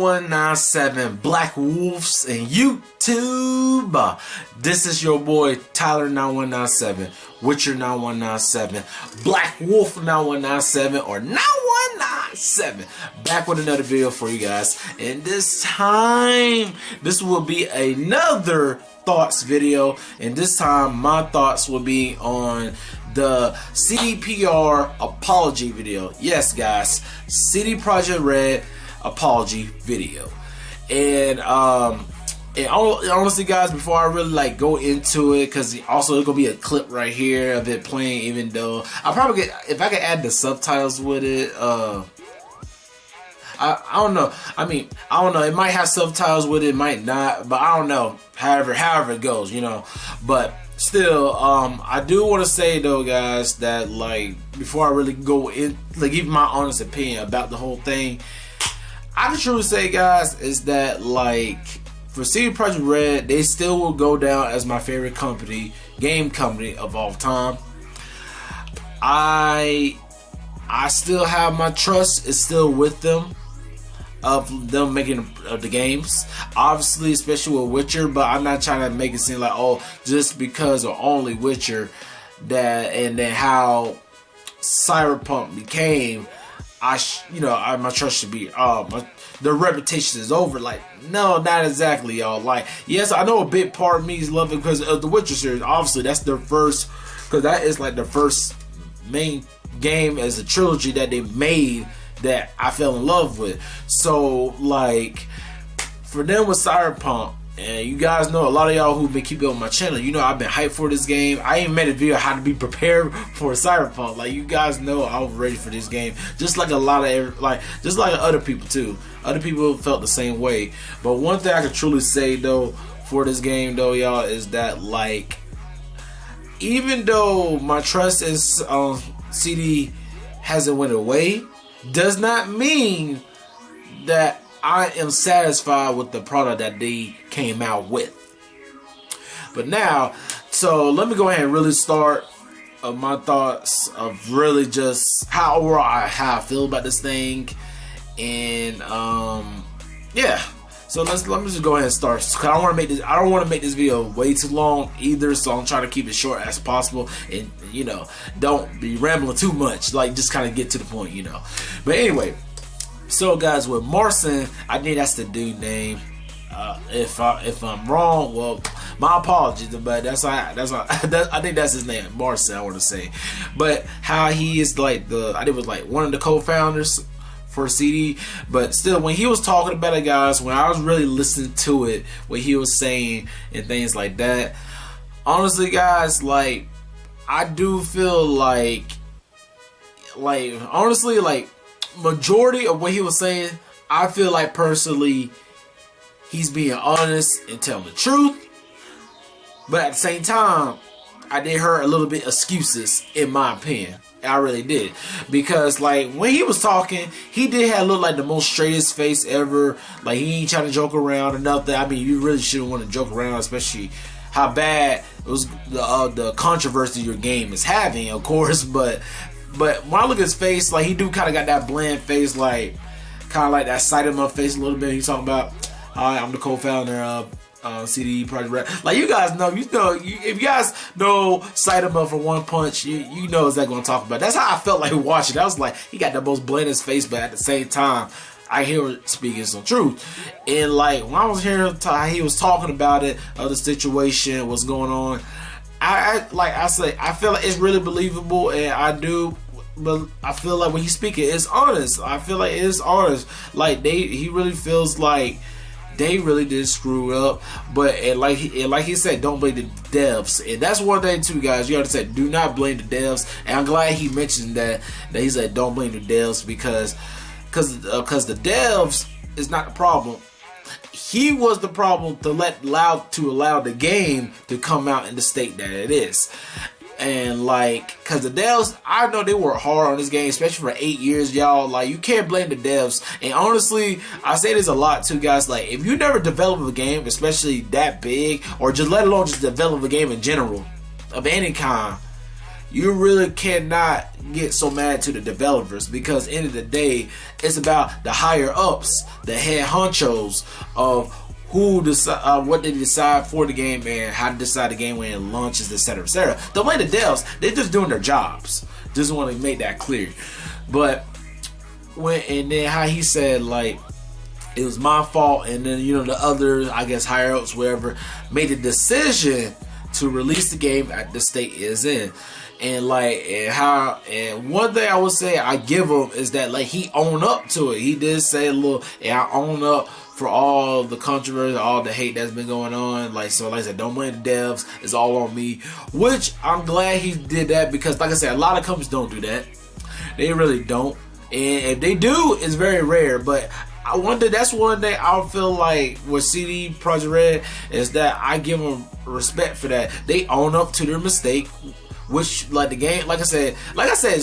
9197 Black Wolves and YouTube. This is your boy Tyler 9197, Witcher 9197, Black Wolf 9197, or 9197. Back with another video for you guys. And this time, this will be another thoughts video. And this time, my thoughts will be on the CDPR apology video. Yes, guys, CD Projekt Red apology video. And honestly, guys, before I really go into it, because also there's gonna be a clip right here of it playing, even though I probably get, if I could add the subtitles with it, I don't know. I mean, I don't know. It might have subtitles with it, it might not, but I don't know. However it goes, you know. But still, I do want to say though, guys, that before I really go in, give my honest opinion about the whole thing, I can truly say, guys, is that for CD Projekt Red, they still will go down as my favorite game company of all time. I still have my trust is still with them, of them making the games, obviously, especially with Witcher. But I'm not trying to make it seem like, oh, just because of only Witcher, that, and then how Cyberpunk became, my trust should be, the reputation is over. No, not exactly, y'all. Yes, I know a big part of me is loving because of the Witcher series. Obviously, that's their first, because that is the first main game as a trilogy that they made that I fell in love with. So, for them with Cyberpunk, and you guys know, a lot of y'all who've been keeping up with my channel, you know I've been hyped for this game. I even made a video how to be prepared for Cyberpunk. You guys know I was ready for this game, just like a lot of just like other people too. Other people felt the same way. But one thing I can truly say though for this game though, y'all, is that even though my trust in CD hasn't went away, does not mean that I am satisfied with the product that they came out with. But now, so let me go ahead and really start my thoughts of really just how I feel about this thing. And yeah, so let me just go ahead and start, because I don't want to make this video way too long either, so I'm trying to keep it short as possible, and don't be rambling too much, just kind of get to the point, But anyway, so guys, with Marcin, I think that's the dude name. If I'm wrong, well, my apologies, but I think that's his name, Marcin, I want to say. But how he is I think it was one of the co-founders for CD. But still, when he was talking about it, guys, when I was really listening to it, what he was saying and things like that, honestly, guys, I do feel honestly, majority of what he was saying, I feel personally, he's being honest and telling the truth. But at the same time, I did hear a little bit excuses, in my opinion. I really did, because when he was talking, he did have look like the most straightest face ever. He ain't trying to joke around or nothing. I mean, you really shouldn't want to joke around, especially how bad it was the controversy your game is having, of course. But when I look at his face, he do kind of got that bland face, kind of that Cyberpunk face a little bit. He's talking about, hi, I'm the co-founder of CD Projekt Red. You guys know, if you guys know Cyberpunk for One Punch, you know exactly what I'm talking about. That's how I felt watching. I was he got the most blandest face, but at the same time, I hear speaking some truth. And when I was hearing how he was talking about it, the situation, what's going on, I feel like it's really believable, and I do. But I feel like when he's speaking, it's honest. I feel like it's honest. He really feels they really did screw up, but like he said, don't blame the devs, and that's one thing too, guys. You have to say, do not blame the devs, and I'm glad he mentioned that he said don't blame the devs, because the devs is not the problem. He was the problem to allow the game to come out in the state that it is. And cause the devs, I know they worked hard on this game, especially for 8 years, y'all. You can't blame the devs. And honestly, I say this a lot too, guys. If you never develop a game, especially that big, or just let alone just develop a game in general, of any kind, you really cannot get so mad to the developers, because end of the day, it's about the higher ups, the head honchos of who decide what they decide for the game and how to decide the game when it launches, etc., etc. Don't blame the devs; they're just doing their jobs. Just want to make that clear. But and then how he said like it was my fault, and then the other, I guess, higher ups, whatever, made the decision to release the game at the state is in. And one thing I would say I give him is that like he owned up to it. He did say a little, I own up for all the controversy, all the hate that's been going on. Like I said, don't blame the devs. It's all on me. Which I'm glad he did that, because like I said, a lot of companies don't do that. They really don't. And if they do, it's very rare. But I wonder, that's one thing I feel like with CD Projekt Red is that I give them respect for that. They own up to their mistake. Which, like the game, like I said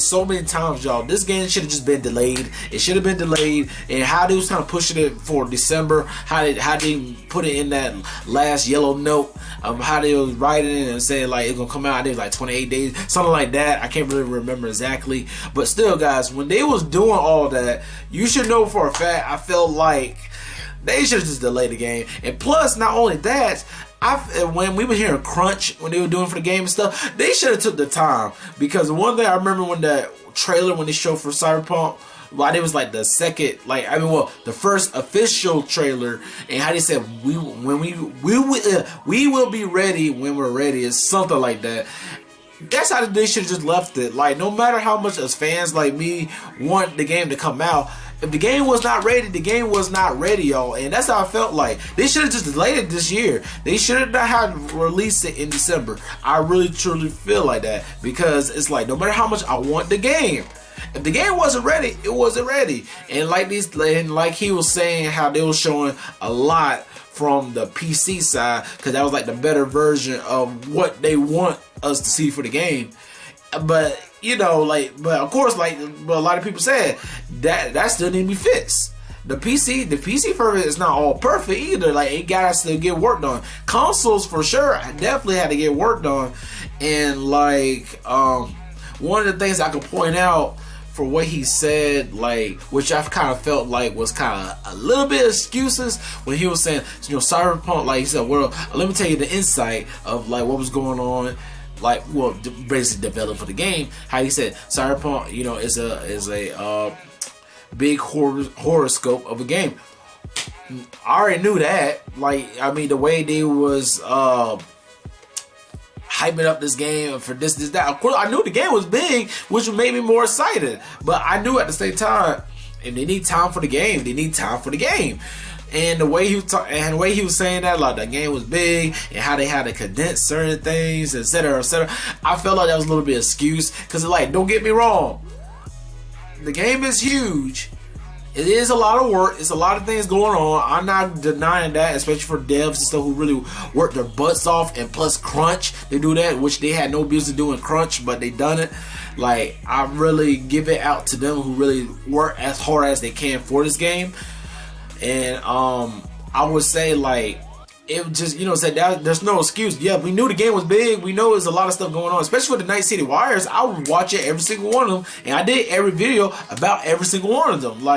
so many times, y'all, this game should have just been delayed. It should have been delayed. And how they was kind of pushing it for December, how they put it in that last yellow note, how they was writing it and saying like it's gonna come out, I think like 28 days, something like that. I can't really remember exactly, but still, guys, when they was doing all that, you should know for a fact, I felt like they should have just delayed the game. And plus, not only that, when we were hearing crunch when they were doing for the game and stuff, they should have took the time, because one thing I remember when the trailer, when they showed for Cyberpunk, well, it was like the second, the first official trailer, and how they said we will be ready when we're ready, is something like that. That's how they should have just left it. Like, no matter how much us fans like me want the game to come out, if the game was not ready, the game was not ready, y'all. And that's how I felt like. They should have just delayed it this year. They should have not had released it in December. I really, truly feel like that. Because it's like, no matter how much I want the game, if the game wasn't ready, it wasn't ready. And like he was saying, how they were showing a lot from the PC side, because that was like the better version of what they want us to see for the game. But but of course, a lot of people said that still need to be fixed. The PC version is not all perfect either. Like, it gotta still get worked on. Consoles for sure definitely had to get worked on. And one of the things I could point out for what he said, which I've kind of felt like was kind of a little bit of excuses, when he was saying, Cyberpunk, like he said, well, let me tell you the insight of what was going on. Basically developed for the game. How he said Cyberpunk, is a big horoscope of a game. I already knew that. The way they was hyping up this game for this, that. Of course, I knew the game was big, which made me more excited. But I knew at the same time, if they need time for the game, they need time for the game. And the way he was saying that, the game was big, and how they had to condense certain things, etc., etc. I felt like that was a little bit of excuse, because don't get me wrong, the game is huge. It is a lot of work. It's a lot of things going on. I'm not denying that, especially for devs and stuff who really work their butts off, and plus crunch, they do that, which they had no business doing crunch, but they done it. I really give it out to them who really work as hard as they can for this game. And I would say it just said that there's no excuse. Yeah, we knew the game was big. We know there's a lot of stuff going on, especially with the Night City Wires. I would watch it, every single one of them, and I did every video about every single one of them.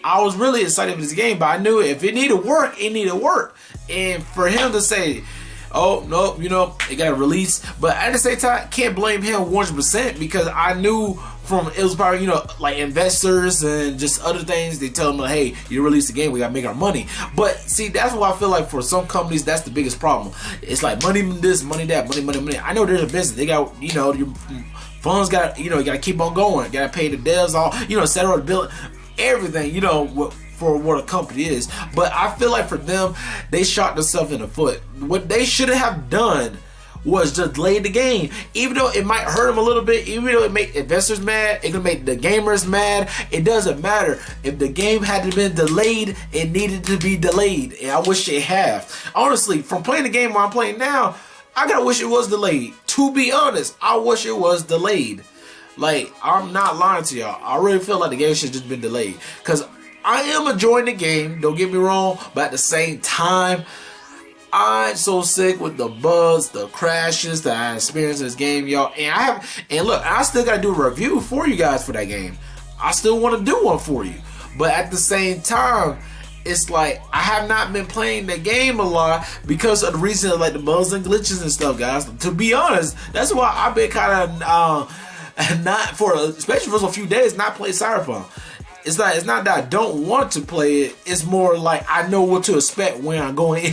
I was really excited for this game, but I knew if it needed work, it needed work. And for him to say, oh no, it got to release, but at the same time, can't blame him 100%, because I knew it was probably investors and just other things. They tell them, hey, you release the game, we gotta make our money. But see, that's why I feel like for some companies, that's the biggest problem. It's money this, money that, money. I know there's a business. They got your funds got you gotta keep on going. Gotta pay the devs all settle the bill, everything for what a company is. But I feel like for them, they shot themselves in the foot. What they should have done was just delay the game. Even though it might hurt them a little bit, even though it make investors mad, it can make the gamers mad, it doesn't matter. If the game had to been delayed, it needed to be delayed. And I wish it had. Honestly, from playing the game where I'm playing now, I gotta wish it was delayed. To be honest, I wish it was delayed. I'm not lying to y'all. I really feel like the game should have just been delayed. Because I am enjoying the game, don't get me wrong, but at the same time, I'm so sick with the bugs, the crashes that I experienced in this game, y'all. And look, I still gotta do a review for you guys for that game. I still want to do one for you, but at the same time, it's like I have not been playing the game a lot because of the reason of like the bugs and glitches and stuff, guys. To be honest, that's why I've been kind of not for, especially for a few days, not play Cyberpunk. It's not that I don't want to play it. It's more like I know what to expect when I'm going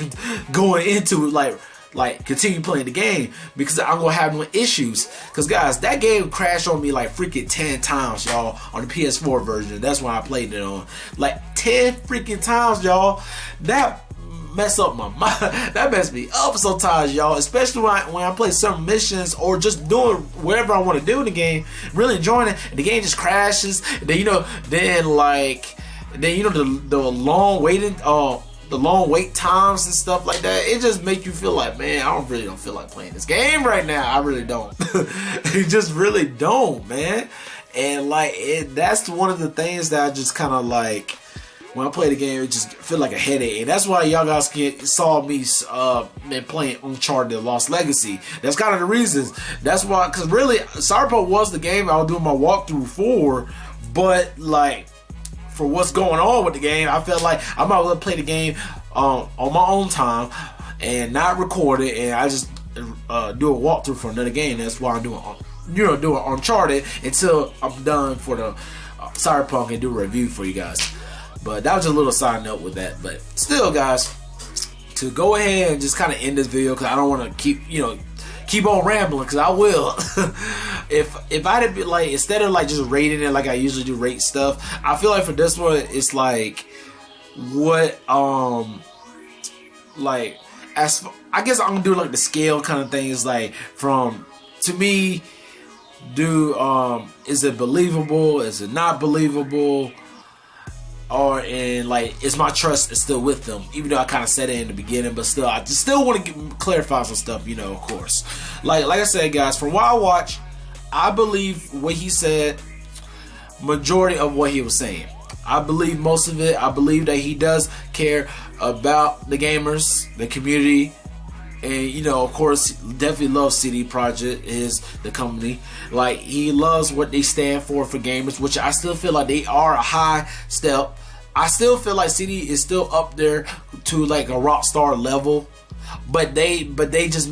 into like continue playing the game, because I'm gonna have no issues. Because guys, that game crashed on me like freaking 10 times, y'all, on the PS4 version. That's why I played it on. Like 10 freaking times, y'all. That mess up my mind. That messed me up sometimes, y'all. Especially when I play some missions or just doing whatever I want to do in the game, really enjoying it, and the game just crashes. And then the long waiting, the long wait times and stuff like that. It just make you feel like, man, I really don't feel like playing this game right now. I really don't. You just really don't, man. And like that's one of the things that I just kind of like. When I play the game, it just feel like a headache, and that's why y'all guys saw me been playing Uncharted: The Lost Legacy. That's kind of the reasons. That's why, because really, Cyberpunk was the game I was doing my walkthrough for, but like for what's going on with the game, I felt like I might as well play the game on my own time and not record it, and I just do a walkthrough for another game. That's why I'm doing Uncharted until I'm done for the Cyberpunk and do a review for you guys. But that was just a little side note with that. But still, guys, to go ahead and just kind of end this video, because I don't want to keep on rambling, because I will. if I had been like, instead of like just rating it like I usually do, rate stuff, I feel like for this one it's like what like I guess I'm gonna do like the scale kind of thing. Is like from, to me, is it believable? Is it not believable? Or in like, is my trust is still with them, even though I kind of said it in the beginning, but still, I just still want to clarify some stuff, of course. Like I said, guys, from what I watched, I believe what he said, majority of what he was saying. I believe most of it. I believe that he does care about the gamers, the community, and of course, definitely loves CD Projekt, is the company. Like, he loves what they stand for gamers, which I still feel like they are a high step. I still feel like CD is still up there to like a Rockstar level, but they just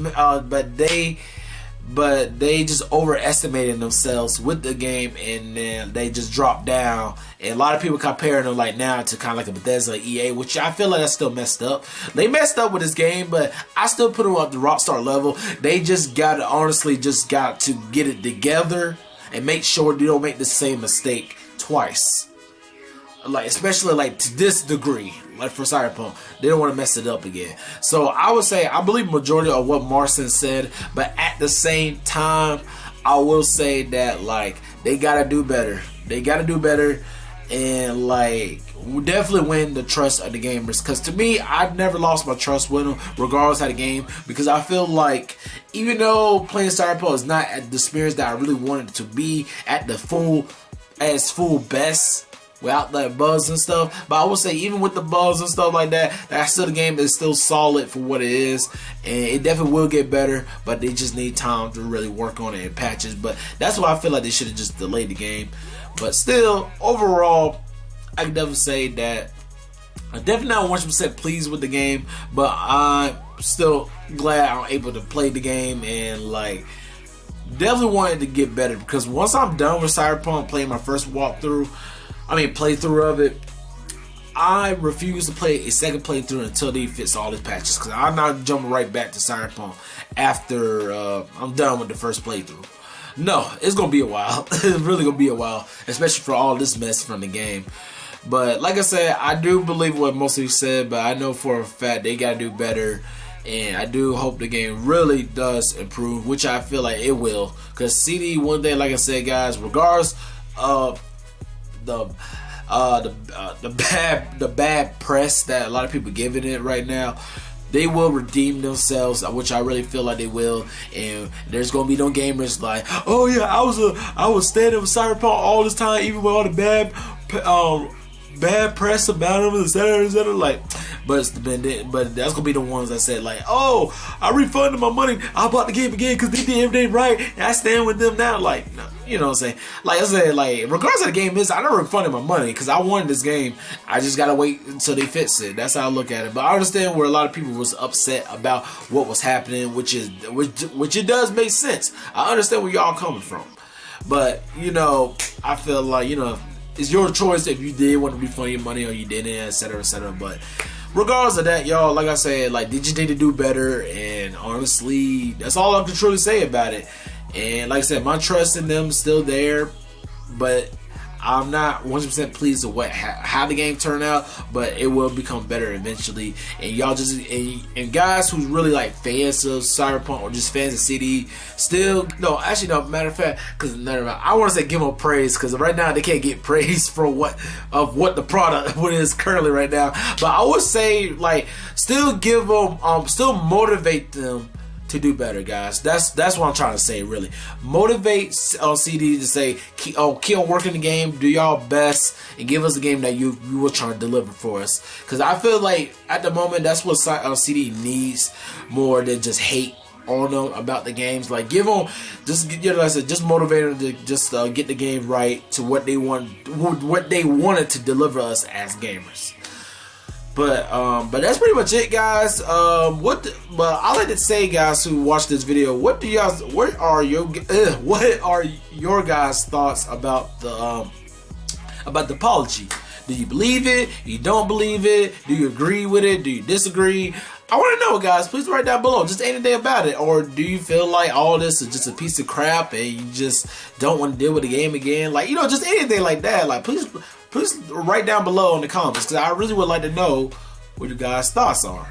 overestimated themselves with the game, and then they just dropped down. And a lot of people comparing them like now to kind of like a Bethesda, EA, which I feel like that's still messed up. They messed up with this game, but I still put them up to Rockstar level. They just got to get it together and make sure they don't make the same mistake twice. Like, especially like to this degree, like for Cyberpunk, they don't want to mess it up again. So I would say I believe majority of what Marcin said, but at the same time, I will say that like they gotta do better. They gotta do better, and like definitely win the trust of the gamers. Because to me, I've never lost my trust with them, regardless of the game. Because I feel like even though playing Cyberpunk is not at the experience that I really wanted it to be at the full best, without that buzz and stuff, but I would say even with the buzz and stuff like that, that still, the game is still solid for what it is, and it definitely will get better, but they just need time to really work on it in patches. But that's why I feel like they should have just delayed the game. But still, overall, I can definitely say that I'm definitely not 100% pleased with the game, but I'm still glad I'm able to play the game, and like definitely wanted to get better, because once I'm done with Cyberpunk, playing my first playthrough of it, I refuse to play a second playthrough until they fix all these patches, because I'm not jumping right back to Cyberpunk after I'm done with the first playthrough. No, it's gonna be a while. It's really gonna be a while, especially for all this mess from the game. But like I said, I do believe what most of you said, but I know for a fact they gotta do better. And I do hope the game really does improve, which I feel like it will. Because CD, one thing, like I said, guys, regardless of the bad press that a lot of people giving it right now, they will redeem themselves, which I really feel like they will. And there's gonna be no gamers like, oh yeah, I was standing with Cyberpunk all this time, even with all the bad press about them, etc. Like, but that's gonna be the ones that said like, oh, I refunded my money, I bought the game again because they did everything right, and I stand with them now. Like, no, you know what I'm saying? Like I said, like regardless of the game is, I never refunded my money because I wanted this game. I just gotta wait until they fix it. That's how I look at it. But I understand where a lot of people was upset about what was happening, which it does make sense. I understand where y'all coming from, but you know, I feel like, you know, it's your choice if you did want to refund your money or you didn't, etc. But regardless of that, y'all, like I said, like, did you need to do better? And honestly, that's all I can truly say about it. And like I said, my trust in them is still there, but I'm not 100% pleased with how the game turned out, but it will become better eventually. And y'all just, and guys who's really like fans of Cyberpunk or just fans of CD, still, no, actually no, matter of fact, because I want to say give them praise, because right now they can't get praise for what the product what it is currently right now. But I would say, like, still give them, still motivate them to do better, guys. That's what I'm trying to say, really. Motivate CD to say, keep on working the game, do y'all best, and give us the game that you were trying to deliver for us. Because I feel like at the moment that's what CD needs more than just hate on them about the games. Like, give them, just, you know, like I said, just motivate them to just get the game right to what they wanted to deliver us as gamers. But that's pretty much it, guys. But I like to say, guys who watch this video, what are your guys' thoughts about the apology? Do you believe it? You don't believe it? Do you agree with it? Do you disagree? I want to know, guys. Please write down below just anything about it. Or do you feel like all this is just a piece of crap and you just don't want to deal with the game again? Like, you know, just anything like that. Like, please write down below in the comments, because I really would like to know what your guys' thoughts are.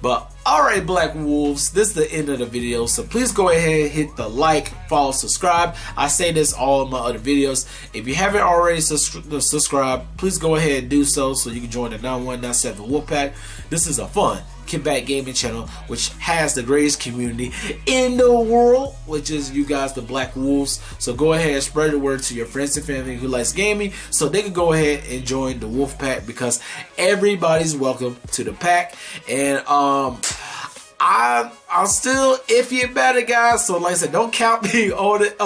But alright, Black Wolves, this is the end of the video, so please go ahead, hit the like, follow, subscribe. I say this all in my other videos. If you haven't already subscribed, please go ahead and do so you can join the 9197 Wolfpack. This is a fun Kickback Gaming channel, which has the greatest community in the world, which is you guys, the Black Wolves. So go ahead and spread the word to your friends and family who likes gaming, so they can go ahead and join the Wolf Pack, because everybody's welcome to the pack. And I'm still iffy about it, guys. So like I said, don't count me on it.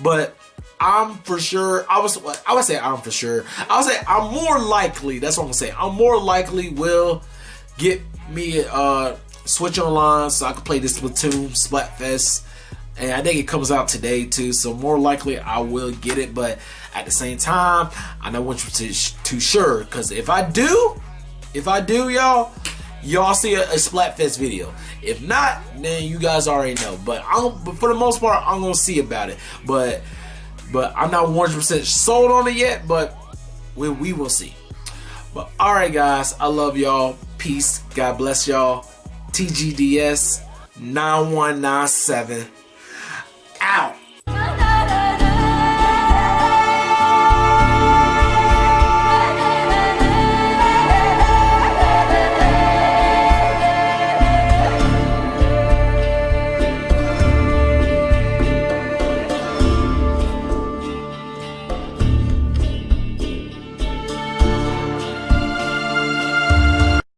But I'm for sure. I would say I'm for sure. I would say I'm more likely. That's what I'm gonna say. I'm more likely will get me a Switch Online so I can play this Splatoon Splatfest, and I think it comes out today too, so more likely I will get it. But at the same time, I'm not 100% too sure, because if I do, y'all see a Splatfest video. If not, then you guys already know. But for the most part, I'm gonna see about it. But I'm not 100% sold on it yet. But we will see. But alright, guys, I love y'all. Peace. God bless y'all. TGDS 9197.